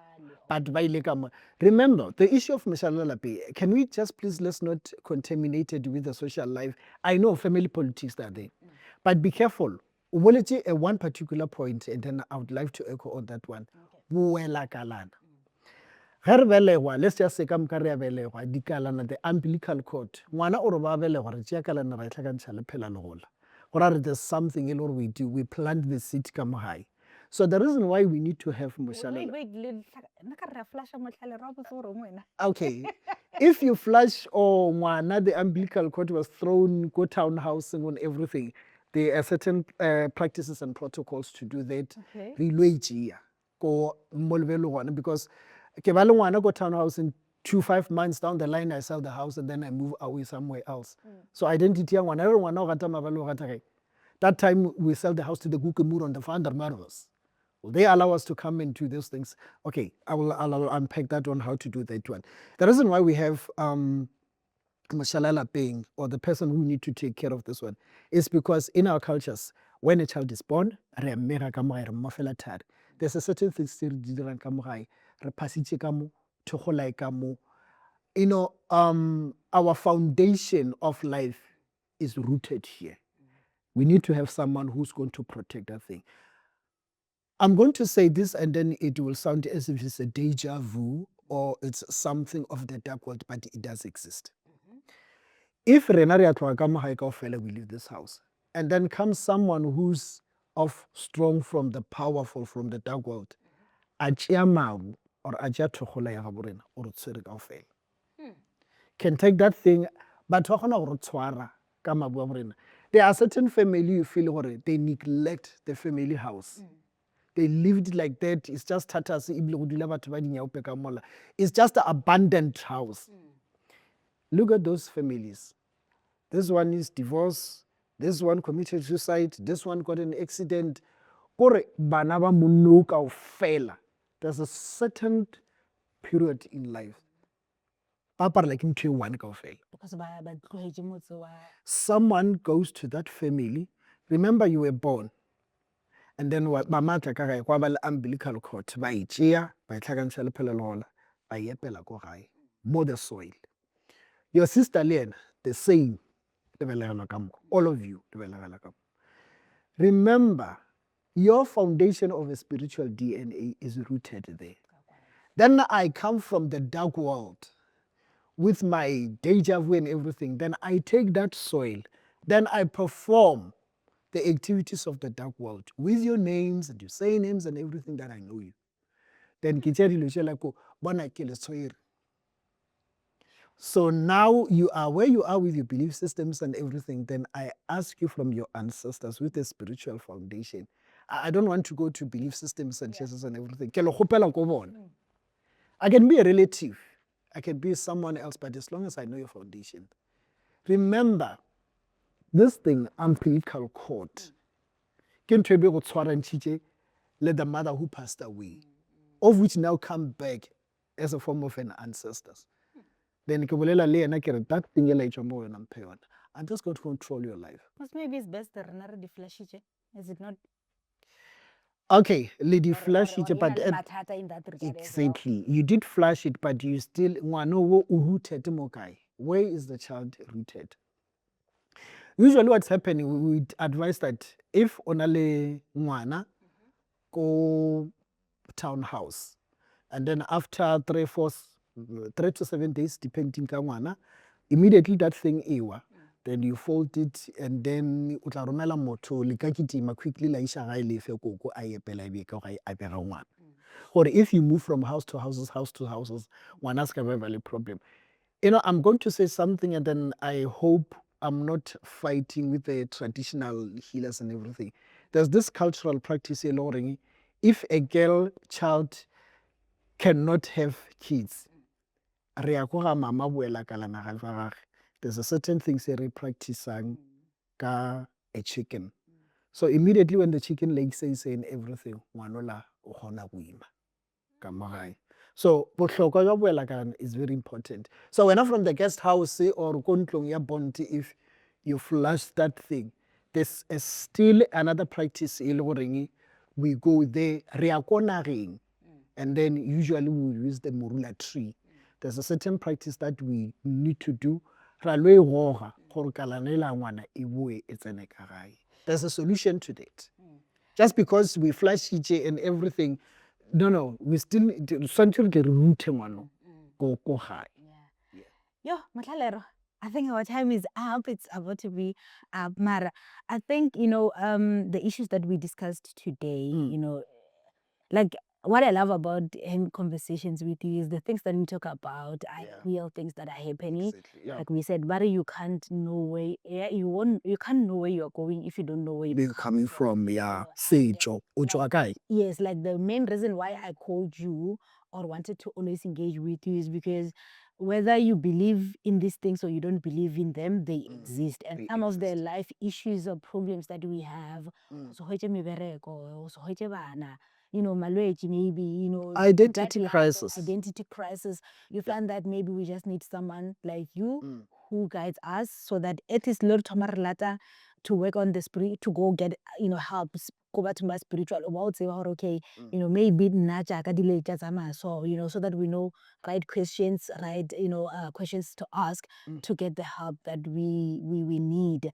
But ba ile ka mo. Remember the issue of moshala lapeng, can we just please let's not contaminate it with the social life. I know family politics are there, but be careful. O boletše one particular point and then I would like to echo on that one. Boela kalana. Ge re belegwa, let's just say ka moka re a belegwa dikalana, the umbilical cord, ngwana o re ba belegwa re tšea kalana ra e tlhakantšha le phela le gola go ra re there's something e le gore we do, we plant the seed ka mo gae. So the reason why we need to have moshala. Okay, if you flush or ngwana the umbilical cord was thrown go townhousing on everything, there are certain practices and protocols to do that. Okay. Re ilo e tšea ko mo le be le gona because ke ba le ngwana ko townhousing 2-5 months down the line I sell the house and then I move away somewhere else. So identity ya ngwana re ngwana o gata mabale o gata kae. That time we sell the house to the Gukemur on the Vandermarvels. Will they allow us to come and do those things? Okay, I'll unpack that on how to do that one. The reason why we have moshala lapeng, or the person who need to take care of this one, is because in our cultures, when a child is born, re mmega ka mo gae, re mmofela thari. There's a certain things tse re di dirang ka mo gae, re phasitše ka mo, thokgolae ka mo. You know, our foundation of life is rooted here. We need to have someone who's going to protect that thing. I'm going to say this and then it will sound as if it's a deja vu or it's something of the dark world, but it does exist. If rena re a tloga ka mo gae kaofela we leave this house, and then comes someone who's of strong from the powerful from the dark world, a tšea mabu or a tšea thokgola ya gabo rena o re tshwere kaofela. Can take that thing, but batho ba kgona go re tshwara ka mabu a borena. There are certain family you feel gore they neglect the family house. They lived like that. It's just tatters. It's just an abandoned house. Look at those families. This one is divorced. This one committed suicide. This one got an accident. There's a certain period in life. Papa like into one kaofela. Someone goes to that family. Remember you were born. And then what mama tla ka gae kwa ba le umbilical cord ba e tšea ba e tlhakantsha le phele le gola ba e epela ko gae mo the soil. Your sister le ena the same, lebelegelwa ka mo, all of you lebelegelwa ka mo. Remember, your foundation of a spiritual DNA is rooted there. Then I come from the dark world with my deja vu and everything. Then I take that soil, then I perform the activities of the dark world with your names and your surnames and everything that I know you. Then ke tšea dilo tšela ko bona ke le tshwere. So now you are where you are with your belief systems and everything. Then I ask you from your ancestors with a spiritual foundation. I don't want to go to belief systems and churches and everything. Ke le kgopela ko bona. I can be a relative. I can be someone else, but as long as I know your foundation. Remember, this thing, umbilical cord, ke ntho e be go tshwarantšhitše le the mother who passed away, of which now come back as a form of an ancestors. Then ke bolela le yena ke re that thing e la etswa mo wena mphe yona. I'm just going to control your life. Because maybe it's best the rena re di flashitše. Is it not? Okay, le di Or flash it, ena but le mathata in that regard as well. exactly. You did flash it, but you still ngwana wo o rooted mo kae? Where is the child rooted? Usually what's happening, we would advise that if on a le ngwana go townhouse, and then after 3 to 7 days, depending ka ngwana, immediately that thing ewa, then you fold it, and then o tla romela motho le ka kitima quickly la isha ga ile fe koko a epela e be ka ga a bega ngwana. Or if you move from house to houses, ngwana ska ba le problem. You know, I'm going to say something, and then I hope I'm not fighting with the traditional healers and everything. There's this cultural practice, if a girl child cannot have kids, re ya ko ga mama boela ka lana ga gagwe. There's a certain things they practicing ka a chicken. So immediately when the chicken legs is saying everything, ngwanola o kgona go ima ka mo gae. So bohlokwa jwa boelakalana is very important. So when I'm from the guest house or ko ntlong ya bond, if you flush that thing, there's still another practice e le goreng we go there, re ya ko nageng, and then usually we will use the morula tree. There's a certain practice that we need to do. Ra lo e goga gore kalana e la ngwana e boe e tsene ka gae. There's a solution to that. Just because we flash it and everything, no, we still need to root ngwana go gae. Yo, Motlalero, I think our time is up. It's about to be up. Mara, I think, the issues that we discussed today, like what I love about having conversations with you is the things that we talk about are real things that are happening. Exactly, yeah. Like we said, but you can't know where you can't know where you're going if you don't know where You're coming from, yeah. Sejo, ojo kae. Yes, like the main reason why I called you or wanted to always engage with you is because whether you believe in these things or you don't believe in them, they exist. And They some of the exist. life issues or problems that we have, so hoje mebereko, so hoje bana, malwetse maybe, Identity that crisis. identity crisis. You find that maybe we just need someone like you who guides us so that it is little tomarlata to work on the spirit, to go get, help go back to my spiritual about say, okay, maybe nna jaaka di le tša tsamaya so, so that we know right questions, right, questions to ask to get the help that we need.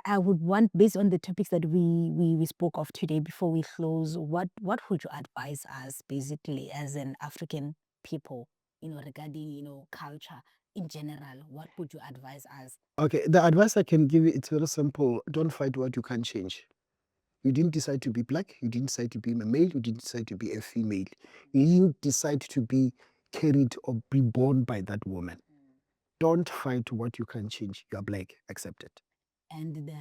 I would want, based on the topics that we spoke of today before we close, what would you advise us basically as an African people, regarding, culture in general? What would you advise us? Okay, the advice I can give you, it's very simple. Don't fight what you can't change. You didn't decide to be black. You didn't decide to be a male. You didn't decide to be a female. You didn't decide to be carried or be born by that woman. Don't fight what you can change. You are black. Accept it. And the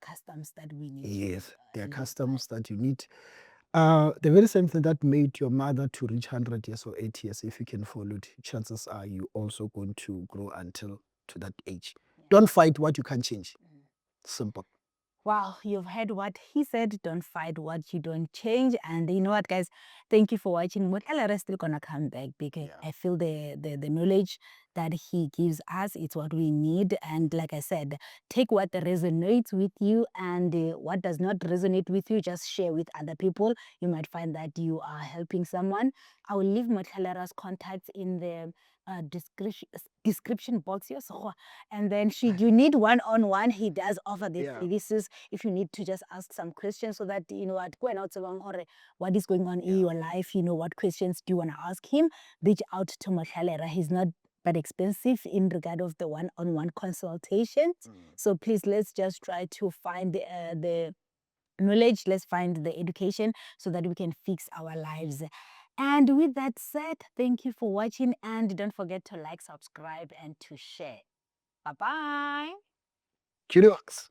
customs that we need. Yes, there are customs that you need. The very same thing that made your mother to reach 100 years or 80 years, if you can follow it, chances are you also going to grow until to that age. Don't fight what you can change. Simple. Wow, you've heard what he said. Don't fight what you don't change. And you know what, guys? Thank you for watching. What LR is still gonna come back because I feel the knowledge that he gives us, it's what we need. And like I said, take what resonates with you, and what does not resonate with you, just share with other people. You might find that you are helping someone. I will leave Motlalera's contacts in the description box here. So, and then should you need one-on-one, he does offer the services. If you need to just ask some questions so that, what is going on in your life, what questions do you want to ask him, reach out to Motlalera. He's not but expensive in regard of the one-on-one consultations. So please, let's just try to find the knowledge, let's find the education so that we can fix our lives. And with that said, thank you for watching, and don't forget to like, subscribe, and to share. Bye-bye. Kudos.